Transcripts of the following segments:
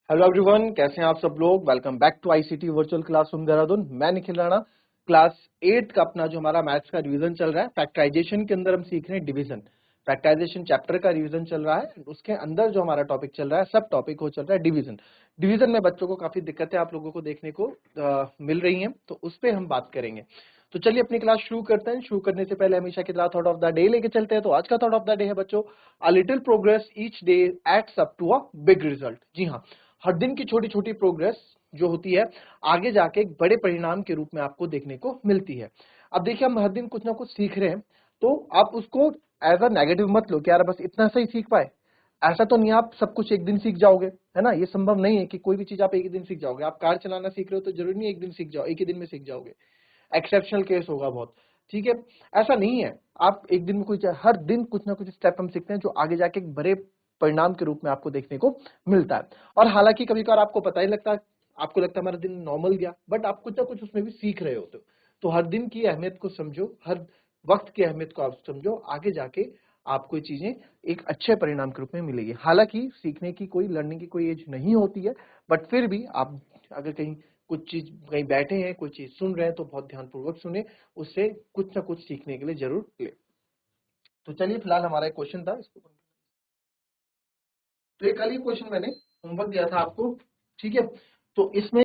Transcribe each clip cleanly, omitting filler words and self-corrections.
Hello everyone, कैसे हैं आप सब लोग। Welcome back to ICT virtual classroom Dehradun. मैं निखिल राणा। क्लास 8 का अपना जो हमारा मैथ्स का रिवीजन चल रहा है, फैक्टराइजेशन के अंदर हम सीख रहे हैं डिवीजन। फैक्टराइजेशन चैप्टर का रिवीजन चल रहा है, उसके अंदर जो हमारा टॉपिक चल रहा है, सब टॉपिक हो चल रहा है डिवीजन। डिवीजन में बच्चों को काफी दिक्कतें आप लोगों को देखने को मिल रही हैं, तो उस पर हम बात करेंगे। तो चलिए अपनी क्लास शुरू करते हैं। शुरू करने से पहले हमेशा की तरह थॉट ऑफ द डे लेके चलते हैं। तो आज का थॉट ऑफ द डे है बच्चों, a little progress each day adds up to a big result. जी हाँ, हर दिन की छोटी छोटी प्रोग्रेस जो होती है, आगे जाके एक बड़े परिणाम के रूप में आपको देखने को मिलती है। अब देखिए, हम हर दिन कुछ ना कुछ सीख रहे हैं, तो आप उसको एज अ नेगेटिव मत लो कि यार बस इतना सा ही सीख पाए। ऐसा तो नहीं आप सब कुछ एक दिन सीख जाओगे, है ना। ये संभव नहीं है कि कोई भी चीज आप एक ही दिन सीख जाओगे। आप कार चलाना सीख रहे हो तो जरूरी नहीं एक दिन सीख जाओ, एक ही दिन में सीख जाओगे। एक्सेप्शनल केस होगा बहुत, ठीक है। ऐसा नहीं है आप एक दिन में कुछ, हर दिन कुछ ना कुछ स्टेप हम सीखते हैं जो आगे जाके एक बड़े परिणाम के रूप में आपको देखने को मिलता है। और हालांकि कभी कभार आपको पता ही लगता है, आपको लगता है हमारा दिन नॉर्मल गया, बट आप कुछ ना कुछ उसमें भी सीख रहे होते हो। तो हर दिन की अहमियत को समझो, हर वक्त की अहमियत को आप समझो, आगे जाके आपको ये चीजें एक अच्छे परिणाम के रूप में मिलेगी। हालांकि सीखने की कोई, लर्निंग की कोई एज नहीं होती है, बट फिर भी आप अगर कहीं कुछ चीज, कहीं बैठे हैं, कोई चीज सुन रहे हैं, तो बहुत ध्यानपूर्वक सुने, उससे कुछ ना कुछ सीखने के लिए जरूर ले। तो चलिए, फिलहाल हमारा एक क्वेश्चन था, इसको तो ये कल ही क्वेश्चन मैंने होमवर्क दिया था आपको, ठीक है। तो इसमें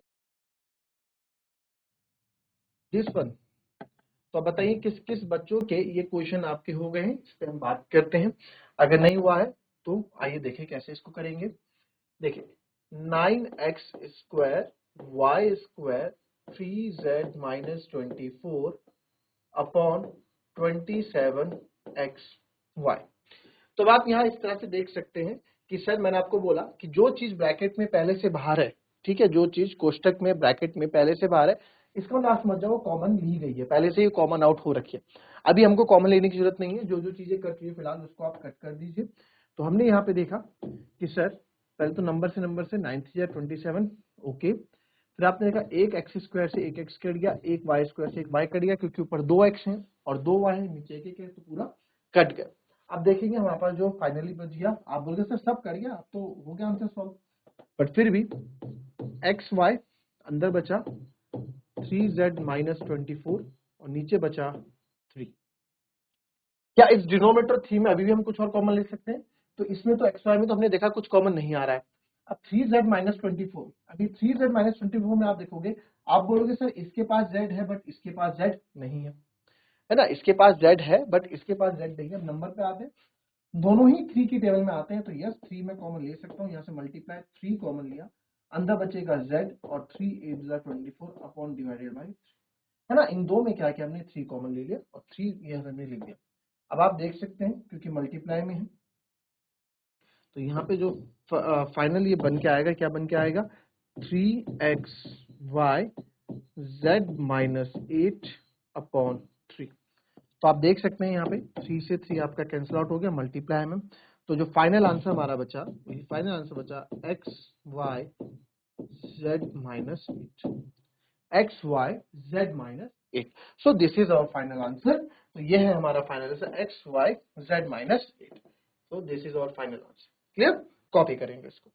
दिस वन, तो अब बताइए किस किस बच्चों के ये क्वेश्चन आपके हो गए हैं, इस पे हम बात करते हैं। अगर नहीं हुआ है तो आइए देखें कैसे इसको करेंगे। देखिए, 9x² y² 3z - 24 upon 27xy। तो अब आप यहाँ इस तरह से देख सकते हैं कि सर मैंने आपको बोला कि जो चीज ब्रैकेट में पहले से बाहर है, ठीक है, जो चीज कोष्टक में ब्रैकेट में पहले से बाहर है, इसका मतलब आप समझ जाओ कॉमन ली गई है, पहले से ही कॉमन आउट हो रखी है। अभी हमको कॉमन लेने की जरूरत नहीं है, जो जो चीजें कट रही है फिलहाल उसको आप कट कर दीजिए। तो हमने यहाँ पे देखा कि सर पहले तो नंबर से 9 3 27, ओके। फिर आपने देखा एक x² से एक x कट गया, एक y² से एक y कट गया, क्योंकि ऊपर 2x है और 2y है, नीचे एक है, तो पूरा कट गया। अब देखेंगे हमारे पास जो फाइनली बच गया, आप बोलोगे सर सब कर गया, अब तो हो गया आंसर सॉल्व, बट फिर भी एक्स वाई अंदर बचा 3z - 24 और नीचे बचा 3। क्या इस डिनोमिनेटर 3 में अभी भी हम कुछ और कॉमन ले सकते हैं? तो इसमें तो एक्स वाई में तो हमने देखा कुछ कॉमन नहीं आ रहा है। अब 3z - 24, अभी 3z - 24 में आप देखोगे, आप बोलोगे सर इसके पास z है बट इसके पास z नहीं है ना। इसके पास z है बट इसके पास z नहीं है। नंबर पे आते हैं, दोनों ही 3 की टेबल में आते हैं, तो यस 3 में कॉमन ले सकता हूँ। यहाँ से मल्टीप्लाई 3 कॉमन लिया, अंदर बचेगा z और 3 8 जा 24 अपॉन डिवाइडेड बाई, है ना। इन दो में क्या किया हमने, 3 कॉमन ले लिया और 3 ये हमने लिख दिया। अब आप देख सकते हैं क्योंकि मल्टीप्लाई में है, तो यहाँ पे जो फाइनल ये बन के आएगा, क्या बन के आएगा, 3xy z - 8 अपॉन 3। तो आप देख सकते हैं यहाँ पे 3 से 3 आपका कैंसिल आउट हो गया, मल्टीप्लाई में। तो जो फाइनल आंसर हमारा बचा, फाइनल आंसर बचा xy z - 8, xy z - 8। So this is our final answer. तो ये है हमारा final answer xy z - 8। So this is our final answer. Clear? Copy करेंगे इसको।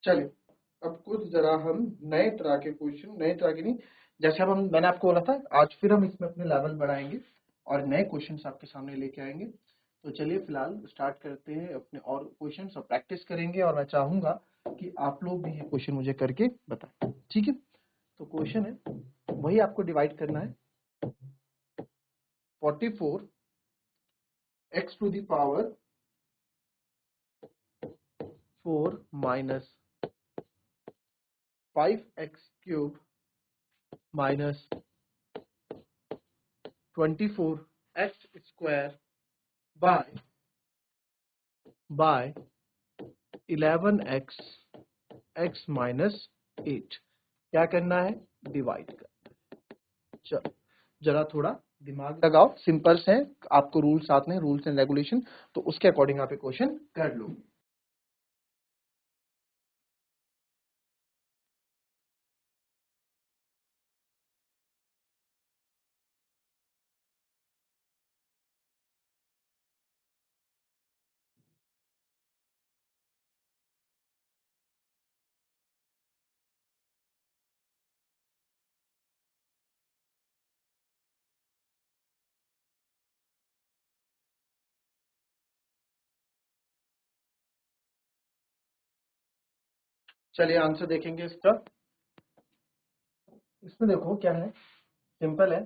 चलिए, अब कुछ जरा हम नए तरह के क्वेश्चन, नए तरह के नहीं, जैसे अब हम, मैंने आपको बोला था आज फिर हम इसमें अपने लेवल बढ़ाएंगे और नए क्वेश्चंस आपके सामने लेके आएंगे। तो चलिए फिलहाल स्टार्ट करते हैं अपने और क्वेश्चंस, और प्रैक्टिस करेंगे, और मैं चाहूंगा कि आप लोग भी ये क्वेश्चन मुझे करके बताएं, ठीक है। तो क्वेश्चन है, वही आपको डिवाइड करना है, 44 x to the power 4 minus 5x³ minus 24x² by 11x x - 8। क्या करना है, डिवाइड करना है। चलो जरा थोड़ा दिमाग लगाओ, सिंपल्स हैं, आपको रूल्स आते हैं, रूल्स एंड रेगुलेशन, तो उसके अकॉर्डिंग आप क्वेश्चन कर लो। चलिए आंसर देखेंगे इसका। इसमें देखो क्या है, सिंपल है,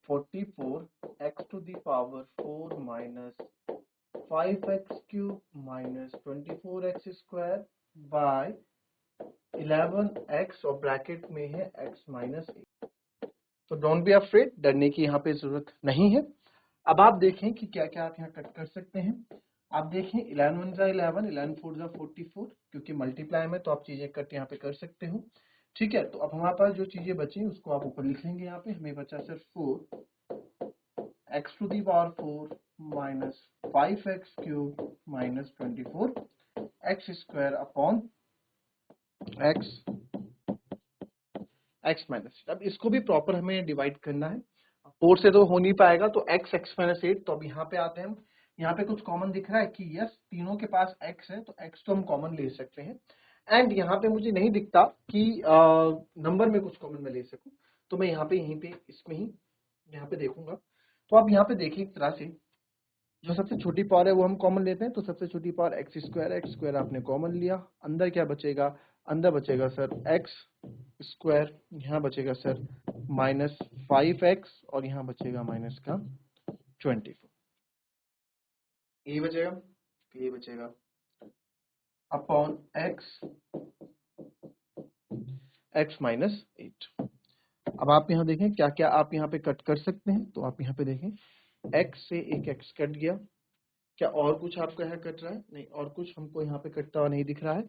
44 x to the power 4 minus 5x cube minus 24x square by 11x और ब्रैकेट में है x माइनस 8। तो डोंट बी अफ्रेड, डरने की यहाँ पे जरूरत नहीं है। अब आप देखें कि क्या क्या आप यहाँ कट कर सकते हैं। आप देखें 11 1 जा 11, 11 4 जा 44, क्योंकि मल्टीप्लाई में तो आप चीजें कट यहाँ पे कर सकते हो। ठीक है, तो अब हमारे पास जो चीजें बची उसको आप ऊपर लिख लेंगे। यहाँ पे हमें बचा सिर्फ 4x to the power 4 minus 5x cube minus 24x square upon x minus. अब इसको भी प्रॉपर हमें डिवाइड करना है। 4 से तो हो नहीं पाएगा, तो x माइनस 8। तो अब यहाँ पे आते हैं हम, यहाँ पे कुछ कॉमन दिख रहा है कि यस तीनों के पास x है, तो x तो हम कॉमन ले सकते हैं। एंड यहाँ पे मुझे नहीं दिखता कि नंबर में कुछ कॉमन मैं ले सकूं, तो मैं यहाँ पे यहीं पे इसमें ही यहाँ पे देखूंगा। तो आप यहाँ पे देखिए एक तरह से जो सबसे छोटी पावर है वो हम कॉमन लेते हैं, तो सबसे छोटी पावर एक्स स्क्वायर आपने कॉमन लिया, अंदर क्या बचेगा, अंदर बचेगा सर एक्स स्क्वायर, यहाँ बचेगा सर माइनस 5x और यहाँ बचेगा माइनस का 24, ये बचेगा, ये बचेगा अपॉन x माइनस 8। अब आप यहाँ देखें क्या क्या आप यहाँ पे कट कर सकते हैं, तो आप यहाँ पे देखें x से एक x कट गया। क्या और कुछ आपको यहाँ कट रहा है, नहीं, और कुछ हमको यहाँ पे कटता हुआ नहीं दिख रहा है।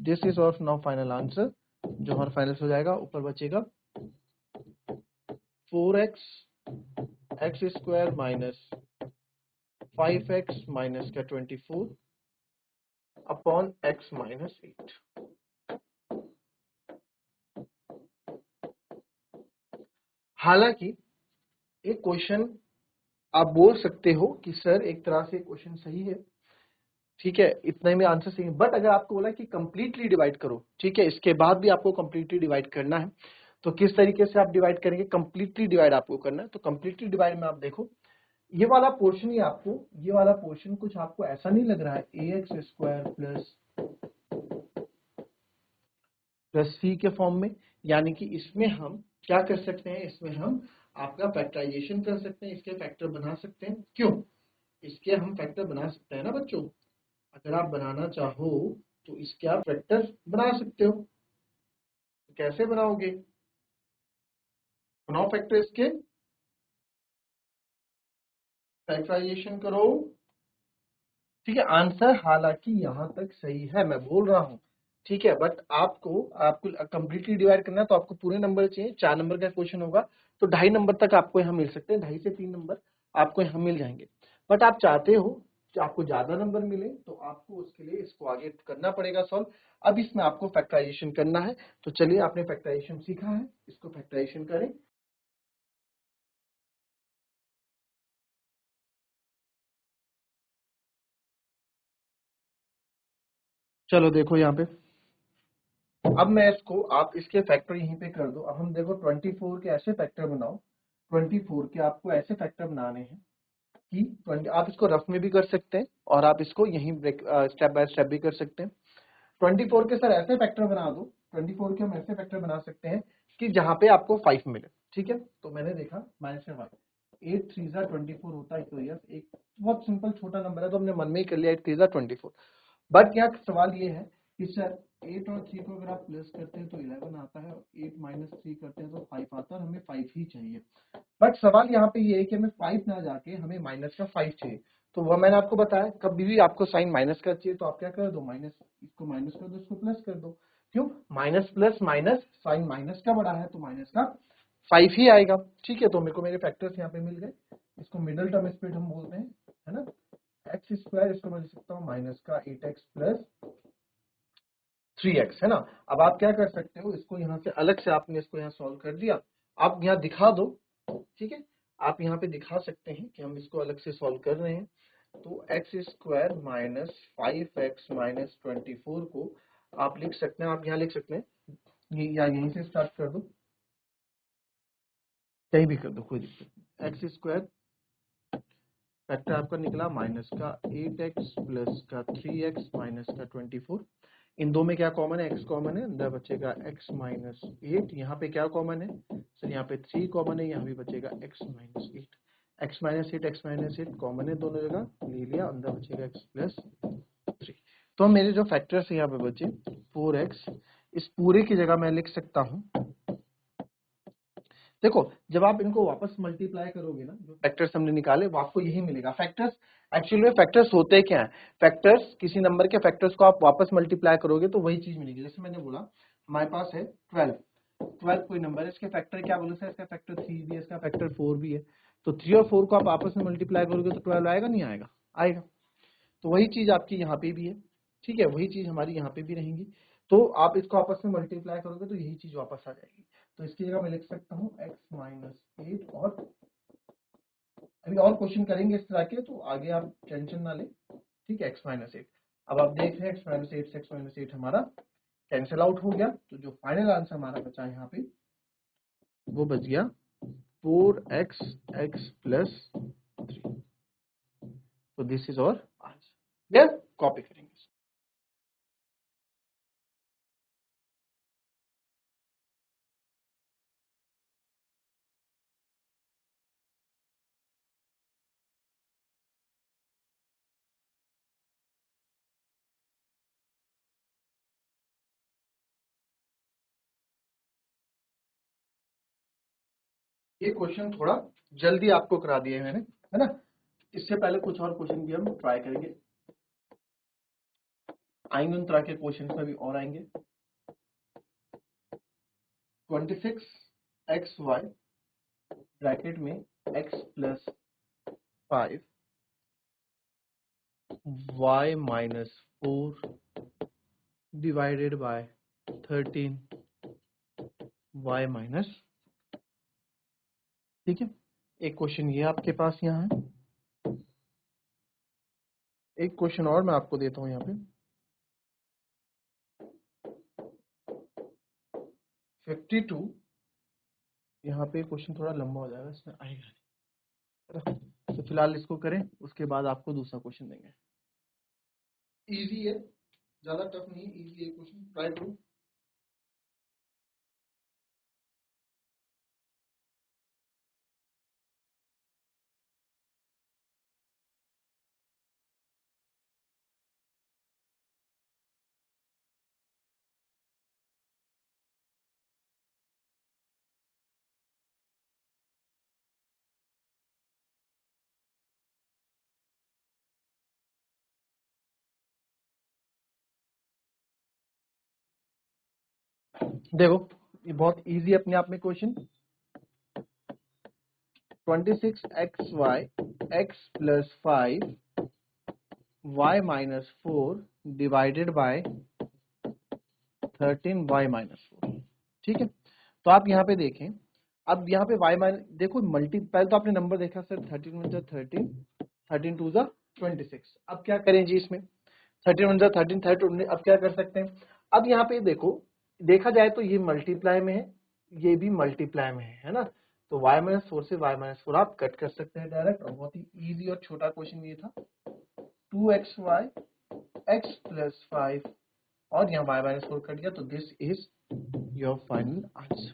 This is of now final answer, जो हमारा फाइनल हो जाएगा। ऊपर बचेगा 4x x square minus 5x minus का 24 अपॉन x माइनस 8। हालांकि एक क्वेश्चन आप बोल सकते हो कि सर एक तरह से क्वेश्चन सही है, ठीक है, इतना ही में आंसर सही है, बट अगर आपको बोला कि कंप्लीटली डिवाइड करो, ठीक है, इसके बाद भी आपको कंप्लीटली डिवाइड करना है, तो किस तरीके से आप डिवाइड करेंगे, कंप्लीटली डिवाइड आपको करना है। तो कंप्लीटली डिवाइड में आप देखो ये वाला पोर्शन ही आपको, ये वाला पोर्शन कुछ आपको ऐसा नहीं लग रहा है, ax स्क्वायर प्लस सी के फॉर्म में, यानी कि इसमें हम क्या कर सकते हैं, इसमें हम आपका फैक्टराइजेशन कर सकते हैं, इसके फैक्टर बना सकते हैं। क्यों, इसके हम फैक्टर बना सकते हैं ना बच्चों, अगर आप बनाना चाहो तो इसके आप फैक्टर बना सकते हो। कैसे बनाओगे, बनाओ फैक्टर, इसके फैक्टराइजेशन करो। ठीक है, आंसर हालांकि यहां तक सही है, मैं बोल रहा हूं, ठीक है, बट आपको आपको कंप्लीटली डिवाइड करना है, तो आपको पूरे नंबर चाहिए। 4 नंबर का क्वेश्चन होगा तो 2.5 नंबर तक आपको यहाँ मिल सकते हैं, 2.5 से 3 नंबर आपको यहाँ मिल जाएंगे। बट आप चाहते हो कि आपको ज्यादा नंबर मिले, तो आपको उसके लिए इसको आगे करना पड़ेगा सॉल्व। अब इसमें आपको फैक्टराइजेशन करना है, तो चलिए आपने फैक्टराइजेशन सीखा है, इसको फैक्टराइजेशन करें। चलो देखो यहाँ पे, अब मैं इसको, आप इसके फैक्टर यहीं पे कर दो। अब हम देखो 24 के ऐसे फैक्टर बनाओ, 24 के आपको ऐसे फैक्टर बनाने हैं कि 20, आप इसको रफ में भी कर सकते हैं और आप इसको यहीं ब्रेक स्टेप बाय स्टेप भी कर सकते हैं। 24 के सर ऐसे फैक्टर बना दो, 24 के हम ऐसे फैक्टर बना सकते हैं कि जहां पे आपको 5 मिले। ठीक है, तो मैंने देखा -5, 8 3 जा 24 होता है, तो यस एक बहुत सिंपल छोटा नंबर है, तो हमने मन में ही कर लिया 8 3 जा 24। बट यहाँ सवाल ये है कि सर 8 और 3 को अगर आप प्लस करते हैं तो 11 आता है, और 8 माइनस 3 करते हैं तो 5 आता है, हमें 5 ही चाहिए। बट सवाल यहाँ पे ये है कि हमें 5 ना जाके हमें माइनस का 5 चाहिए। तो वह मैंने आपको बताया, कभी भी आपको साइन माइनस का चाहिए तो आप क्या कर दो, माइनस, इसको माइनस कर दो, इसको प्लस कर दो। क्यों, minus plus minus, sign minus का बड़ा है तो माइनस का 5 ही आएगा। ठीक है, तो मेरे को मेरे फैक्टर्स यहाँ पे मिल गए। इसको मिडिल टर्म स्पीड हम बोलते हैं, है ना। एक्स स्क्वायर, इसको मैं लिख सकता हूँ माइनस का 8x प्लस 3x, है ना। अब आप क्या कर सकते हो, इसको यहाँ से अलग से आपने इसको यहाँ सॉल्व कर दिया, आप यहाँ दिखा दो। ठीक है, आप यहाँ पे दिखा सकते हैं कि हम इसको अलग से सॉल्व कर रहे हैं। तो x square minus 5x minus 24 को आप लिख सकते हैं, आप यहाँ लिख सकते हैं, ये या यहीं से स्टार्ट कर दो, कहीं भी कर दो, कोई दिक्कत नहीं। एक्स स्क्वायर फैक्टर आपका निकला माइनस का 8x प्लस का 3x माइनस का 24। इन दो में क्या कॉमन है, x कॉमन है, अंदर बचेगा x माइनस 8। यहाँ पे क्या कॉमन है सर, यहाँ पे 3 कॉमन है, यहाँ भी बचेगा x minus 8। x minus 8 common है दोनों जगह, ले लिया, अंदर बचेगा x प्लस 3। तो मेरे जो फैक्टर्स यहाँ पे बचे 4x, इस पूरे की जगह मैं लिख सकता हूँ, देखो जब आप इनको वापस मल्टीप्लाई करोगे ना, जो फैक्टर्स हमने निकाले वो आपको यही मिलेगा। फैक्टर्स एक्चुअली में फैक्टर्स होते क्या है, फैक्टर्स किसी नंबर के फैक्टर्स को आप वापस मल्टीप्लाई करोगे तो वही चीज मिलेगी। जैसे मैंने बोला हमारे पास है 12 कोई नंबर है, इसके फैक्टर क्या बोले सर, इसका फैक्टर 3 भी है, इसका फैक्टर 4 भी है। तो 3 और 4 को आप आपस में मल्टीप्लाई करोगे तो 12 आएगा, नहीं आएगा, आएगा। तो वही चीज आपकी यहाँ पे भी है। ठीक है, वही चीज हमारी यहाँ पे भी रहेंगी। तो आप इसको आपस में मल्टीप्लाई करोगे तो यही चीज वापस आ जाएगी। तो इसकी जगह मैं लिख सकता हूँ x माइनस 8, और अभी और क्वेश्चन करेंगे इस तरह के, तो आगे आप टेंशन ना लें। ठीक है, x माइनस 8, अब आप देख रहे हैं x माइनस 8 से x माइनस 8 हमारा कैंसिल आउट हो गया। तो जो फाइनल आंसर हमारा बचा यहाँ पे वो बच गया 4x x प्लस 3। तो दिस इज और आंसर। यस, कॉपी करेंगे। ये क्वेश्चन थोड़ा जल्दी आपको करा दिए मैंने, है ना। इससे पहले कुछ और क्वेश्चन भी हम ट्राई करेंगे, आएंगे उन तरह के क्वेश्चन में भी और आएंगे। 26xy ब्रैकेट में x plus 5 y minus 4 divided by 13 y minus. ठीक है, एक क्वेश्चन ये आपके पास यहाँ है, एक क्वेश्चन और मैं आपको देता हूँ यहाँ पे 52। यहाँ पे क्वेश्चन थोड़ा लंबा हो जाएगा, इसमें आएगा। तो फिलहाल इसको करें, उसके बाद आपको दूसरा क्वेश्चन देंगे। इजी है, ज्यादा टफ नहीं है, इजी है क्वेश्चन, ट्राई करो। देखो ये बहुत इजी अपने आप में question. 26xy x plus 5 y minus 4 divided by 13 y minus 4। ठीक है, तो आप यहाँ पे देखें, अब यहाँ पे y माइनस, देखो मल्टी, पहले तो आपने नंबर देखा सर 13 वन जा 13, 13 टू जा 26। अब क्या करें जी इसमें, 13 वन जा 13, 13, अब क्या कर सकते हैं। अब यहाँ पे देखो, देखा जाए तो ये मल्टीप्लाई में है, ये भी मल्टीप्लाई में है ना। तो y माइनस 4 से y माइनस 4 आप कट कर सकते हैं डायरेक्ट, और बहुत ही इजी और छोटा क्वेश्चन ये था। 2xy x प्लस 5, और यहाँ y माइनस 4 कट गया, तो this is your final answer.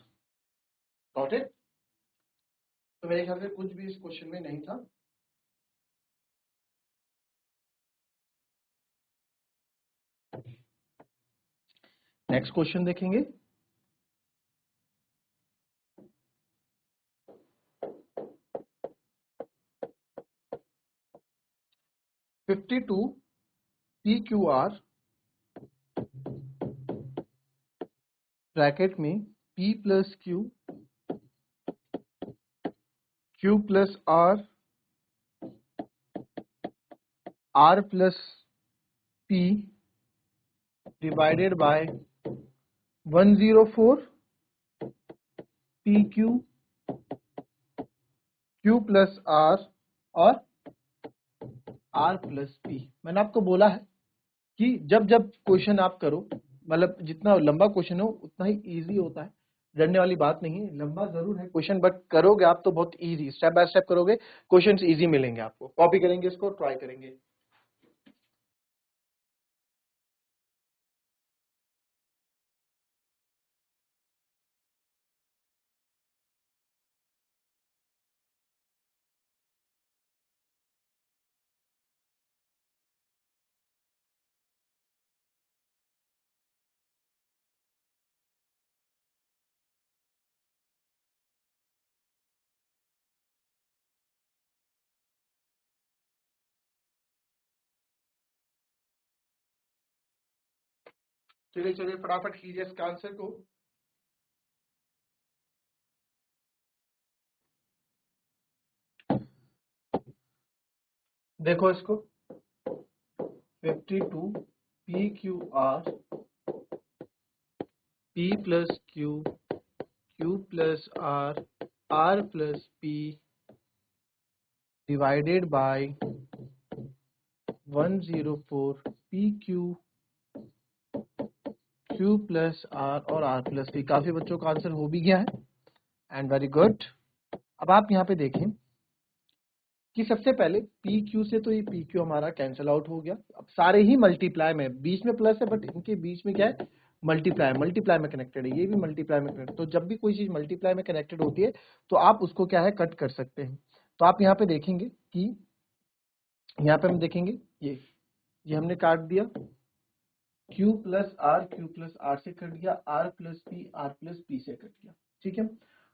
Got it. तो मेरे ख्याल से कुछ भी इस क्वेश्चन में नहीं था। नेक्स्ट क्वेश्चन देखेंगे। 52 PQR ब्रैकेट में P plus Q, Q plus R, R plus P divided by 104 PQ, Q plus R और R प्लस P। मैंने आपको बोला है कि जब जब क्वेश्चन आप करो, मतलब जितना लंबा क्वेश्चन हो उतना ही इजी होता है, डरने वाली बात नहीं है। लंबा जरूर है क्वेश्चन, बट करोगे आप तो बहुत इजी, स्टेप बाय स्टेप करोगे, क्वेश्चंस इजी मिलेंगे आपको। कॉपी करेंगे इसको, ट्राई करेंगे। चलिए चलिए फटाफट कीजिए इसका आंसर को। देखो इसको, 52 PQR, P plus Q, Q plus R, R plus P divided by 104 PQ, Q plus R और R प्लस P। काफी बच्चों का आंसर हो भी गया है, एंड वेरी गुड। अब आप यहाँ पे देखें कि सबसे पहले PQ से तो ये PQ हमारा कैंसिल आउट हो गया। अब सारे ही मल्टीप्लाई में, बीच में प्लस है बट इनके बीच में क्या है, मल्टीप्लाई, मल्टीप्लाई में कनेक्टेड है, ये भी मल्टीप्लाई में कनेक्टेड। तो जब भी कोई चीज मल्टीप्लाई में कनेक्टेड होती है तो आप उसको क्या है, कट कर सकते हैं। तो आप यहाँ पे देखेंगे कि यहाँ पे हम देखेंगे ये हमने काट दिया, Q प्लस R से कट गया, R प्लस P से कट गया। ठीक है,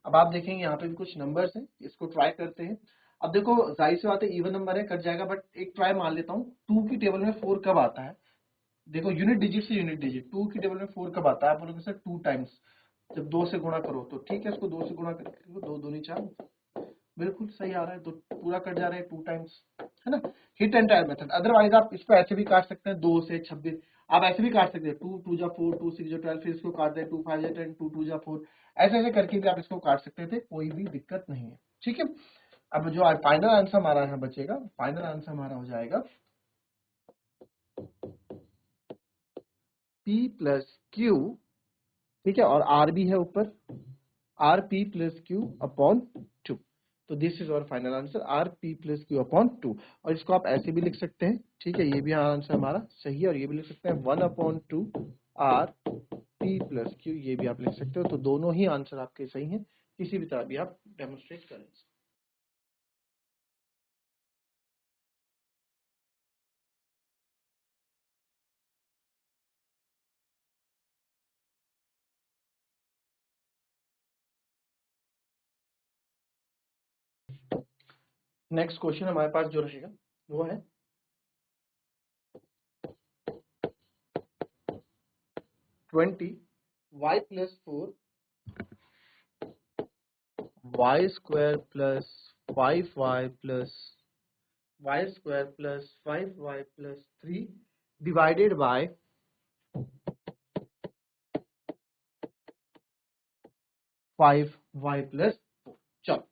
अब आप देखेंगे यहाँ पे भी कुछ नंबर्स हैं, इसको ट्राई करते हैं। अब देखो जाहिर सी बात है, इवन नंबर है, कट जाएगा, बट एक ट्राई मान लेता हूँ। 2 की टेबल में 4 कब आता है? देखो यूनिट डिजिट से यूनिट डिजिट, 2 की टेबल में 4 कब आता है? आप बोलोगे सर 2 टाइम्स, जब 2 से गुणा करो। तो ठीक है, इसको 2 से गुणा करके 2 दूनी 4, बिल्कुल सही आ रहा है। तो पूरा कट जा रहा है 2 टाइम्स, है ना। Hit and trial method. Otherwise आप इसको ऐसे भी काट सकते हैं, 2 से 26। आप ऐसे भी काट सकते हैं, 2 2 जा 4, 2 6 जा 12, फिर इसको काट दें, 2 5 जा 10, 2 2 जा 4। ऐसे ऐसे करके भी आप इसको काट सकते थे, कोई भी दिक्कत नहीं है। ठीक है, अब जो फाइनल आंसर हमारा यहाँ बचेगा, फाइनल आंसर हमारा हो जाएगा P प्लस Q, ठीक है, और R भी है ऊपर, R P plus Q upon 2। तो दिस इज और final answer, R P plus Q upon 2। और इसको आप ऐसे भी लिख सकते हैं, ठीक है, ये भी आंसर हमारा सही है। और ये भी लिख सकते हैं 1/2 आर पी प्लस क्यू, ये भी आप लिख सकते हो। तो दोनों ही आंसर आपके सही हैं, किसी भी तरह भी आप डेमोन्स्ट्रेट करें। नेक्स्ट क्वेश्चन हमारे पास जो रहेगा वो है 20 y plus 4 y square plus 5y plus y square plus 5y plus 3 divided by 5y plus 4। चलो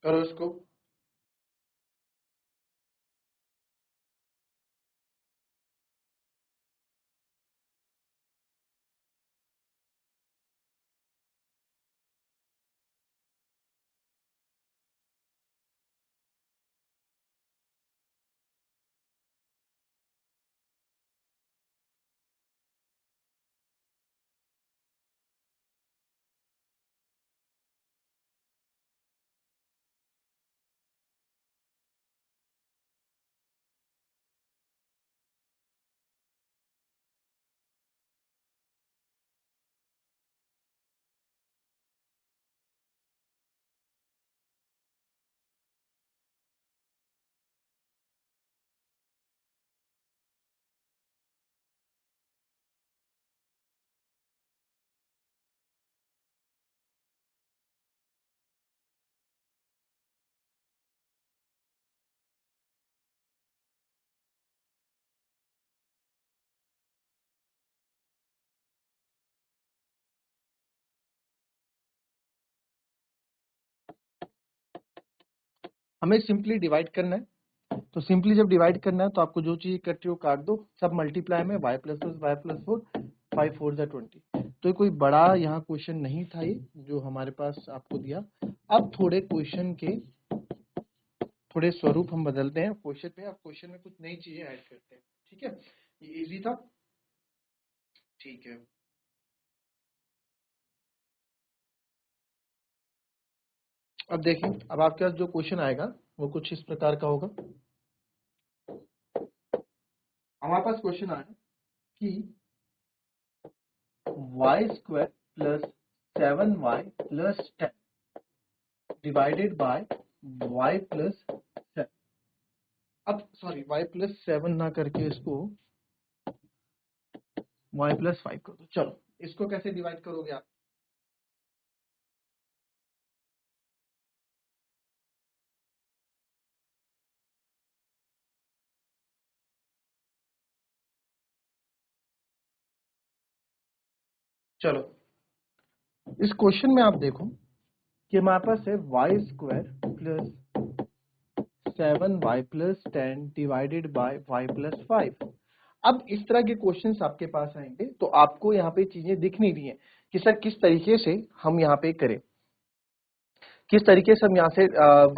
करो इसको। हमें सिंपली डिवाइड करना है। तो सिंपली जब डिवाइड करना है तो आपको जो चीज कट रही हो काट दो, सब मल्टीप्लाई में y प्लस y प्लस 4, 5 4 जा 20। तो कोई बड़ा यहाँ क्वेश्चन नहीं था ये जो हमारे पास आपको दिया। अब थोड़े क्वेश्चन के थोड़े स्वरूप हम बदलते हैं क्वेश्चन में। अब क्वेश्चन में कुछ नई चीजें ऐड करते हैं, ठीक है। ये इजी था, ठीक है। अब देखें, अब आपके पास जो क्वेश्चन आएगा वो कुछ इस प्रकार का होगा। हमारे पास क्वेश्चन आया कि y square plus 7y plus 10 divided by y plus 7। अब सॉरी y प्लस 7 ना करके इसको y प्लस 5 कर दो। चलो इसको कैसे डिवाइड करोगे आप? चलो इस क्वेश्चन में आप देखो कि हमारे पास है y square plus 7y plus 10 divided by y plus 5। अब इस तरह के क्वेश्चंस आपके पास आएंगे तो आपको यहाँ पे चीजें दिख नहीं रही हैं कि सर किस तरीके से हम यहाँ पे करें, किस तरीके से हम यहाँ से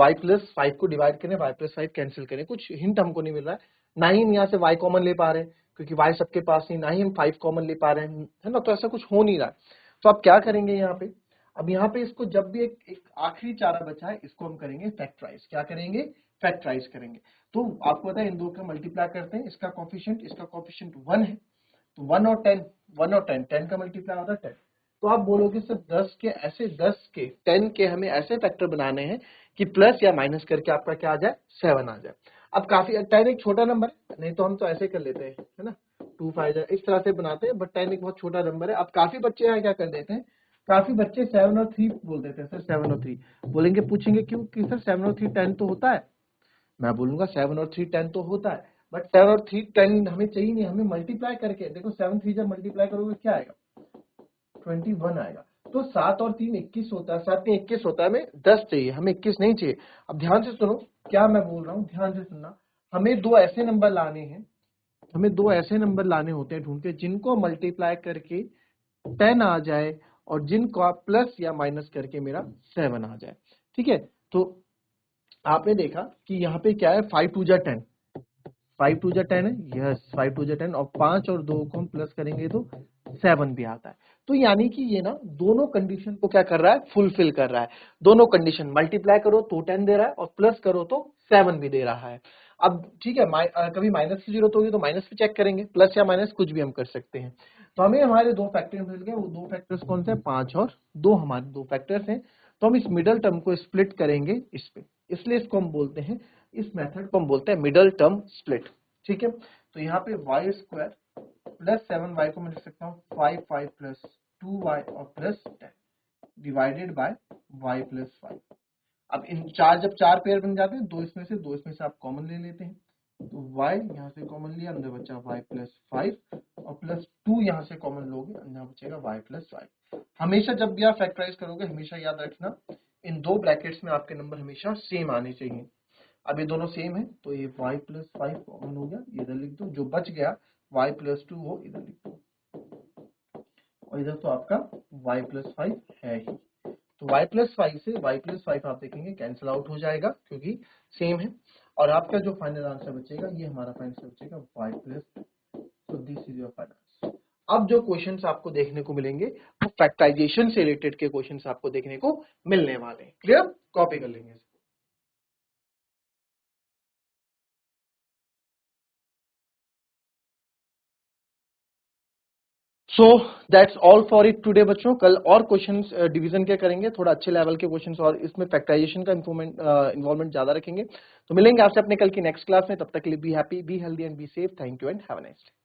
y प्लस 5 को डिवाइड करें, y प्लस 5 कैंसिल करें। कुछ हिंट हमको नहीं मिल रहा है, ना ही हम यहाँ से y कॉमन ले पा रहे हैं क्योंकि y सबके पास नहीं, ना ही हम 5 कॉमन ले पा रहे हैं, है ना। तो ऐसा कुछ हो नहीं रहा है। तो आप क्या करेंगे यहाँ पे, अब यहाँ पे इसको जब भी एक आखिरी चारा बचा है इसको हम करेंगे फैक्टराइज। क्या करेंगे? फैक्टराइज करेंगे। तो आपको पता है इन दो का मल्टीप्लाई करते हैं, इसका कोफिशिएंट 1 है, तो 1 और 10, 1 और 10 का मल्टीप्लाई होता है 10। तो आप बोलोगे सर 10 के 10 के हमें ऐसे फैक्टर बनाने हैं कि प्लस या माइनस करके आपका क्या आ जाए, 7 आ जाए। अब काफी 10 एक छोटा नंबर है, नहीं तो हम तो ऐसे कर लेते हैं, है ना, 2 5 इस तरह से बनाते हैं, बट 10 एक बहुत छोटा नंबर है। अब काफी बच्चे यहाँ क्या कर देते हैं, काफी बच्चे 7 और 3 बोल देते हैं। सर 7 और 3 बोलेंगे, पूछेंगे क्यों कि सर 7 और 3 10 तो होता है। मैं बोलूंगा 7 और 3 10 तो होता है, बट 7 और 3 10 हमें चाहिए नहीं, हमें मल्टीप्लाई करके देखो। 7 3 जब मल्टीप्लाई करोगे क्या आएगा, 21 आएगा। तो 7 और 3 21 होता है, 7 3 21 होता है, हमें 10 चाहिए, हमें 21 नहीं चाहिए। अब ध्यान से सुनो क्या मैं बोल रहा हूँ, ध्यान से सुनना। हमें दो ऐसे नंबर लाने हैं, हमें दो ऐसे नंबर लाने होते हैं ढूंढ के जिनको मल्टीप्लाई करके 10 आ जाए और जिनको आप प्लस या माइनस करके मेरा 7 आ जाए, ठीक है। तो आपने देखा कि यहाँ पे क्या है, 5 2 जा 10, 5 2 जा 10 है, यस 5 2 जा 10, और 5 और 2 को हम प्लस करेंगे तो 7 भी आता है। तो यानी कि ये ना दोनों कंडीशन को क्या कर रहा है, फुलफिल कर रहा है। दोनों कंडीशन, मल्टीप्लाई करो तो 10 दे रहा है और प्लस करो तो 7 भी दे रहा है। अब ठीक है, कभी माइनस की जरूरत होगी तो माइनस भी चेक करेंगे, प्लस या माइनस कुछ भी हम कर सकते हैं। तो हमें हमारे दो फैक्टर मिल गए, वो दो फैक्टर्स कौन से, 5 और 2 हमारे दो फैक्टर्स हैं। तो हम इस मिडल टर्म को स्प्लिट करेंगे इस पे, इसलिए इसको हम बोलते हैं, इस मेथड को हम बोलते हैं मिडल टर्म स्प्लिट, ठीक है। तो यहाँ पे y स्क्वायर प्लस 7y को मैं लिख सकता हूँ 5 5 प्लस 2y और plus 10 divided by y plus 5। अब इन चार, जब चार पेयर बन जाते हैं, दो इसमें से आप कॉमन ले लेते हैं, तो y यहाँ से कॉमन लिया, अंदर बचा y प्लस 5 और प्लस 2 यहाँ से कॉमन लोगे, अंदर बचेगा y प्लस 5। हमेशा जब भी आप फैक्टराइज करोगे हमेशा याद रखना इन दो ब्रैकेट्स में आपके नंबर हमेशा सेम आने चाहिए। अब ये दोनों सेम है तो ये y प्लस 5 कॉमन हो गया, इधर लिख दो, जो बच गया y प्लस 2 हो इधर लिख दो, और इधर तो आपका y प्लस 5 है ही। तो y प्लस 5 से y प्लस 5 आप देखेंगे कैंसिल आउट हो जाएगा क्योंकि सेम है, और आपका जो फाइनल आंसर बचेगा ये हमारा फाइनल आंसर बचेगा y प्लस। तो this is your final answer. अब जो क्वेश्चंस आपको देखने को मिलेंगे वो फैक्टराइजेशन से रिलेटेड के क्वेश्चंस आपको देखने को मिलने वाले हैं। क्लियर? कॉपी कर लेंगे। So that's all for it today बच्चों। कल और क्वेश्चंस डिवीजन के करेंगे, थोड़ा अच्छे लेवल के क्वेश्चंस, और इसमें फैक्टराइजेशन का इन्वॉल्वमेंट ज्यादा रखेंगे। तो मिलेंगे आपसे अपने कल की नेक्स्ट क्लास में, तब तक के लिए be happy, be healthy and be safe. Thank you and have a nice day.